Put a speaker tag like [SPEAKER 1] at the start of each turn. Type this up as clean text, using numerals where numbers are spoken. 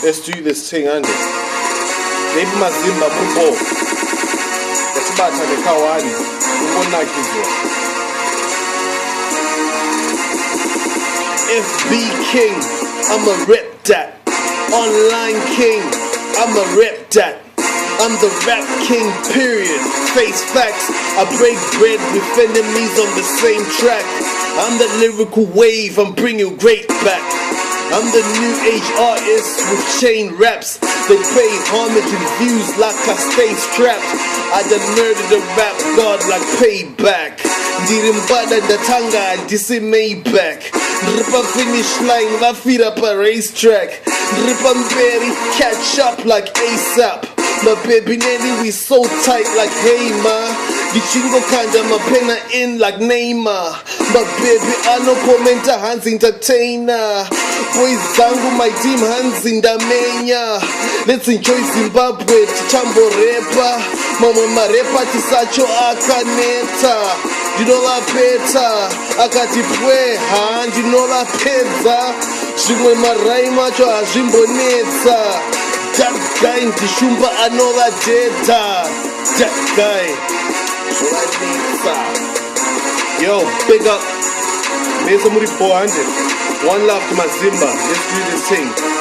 [SPEAKER 1] Let's do this thing, Andy. Maybe Mazimba Mubo. That's about the Kawani. FB King, I'ma rep that. Online King, I'ma rep that. I'm the rap king, period. Face facts, I break bread with enemies on the same track. I'm the lyrical wave, I'm bringing great back. I'm the new age artist with chain raps. They pay homage and views like I stay strapped. I done murdered the rap god like payback. Ndirimbada datanga disi Maybach. Ripa finish line, my feet up a racetrack. Ripa berry, catch up like ASAP. My baby nanny, we so tight like hey ma. Gichingo kanja mapena in like Neymar. My baby I no commenter hands entertainer. Boys zangu my team hands in the mania. Let's enjoy Zimbabwe chichambo repa. Mama marepa tisacho akaneta. You know la peta akatipwe hand you know la pizza. Shimwe maraima cho azimbonetsa. Dat Guy in Tishumba, I know that data. Dat Guy. Yo, big up. Mesa Muri 400. One love to Mazimba. Let's do this thing.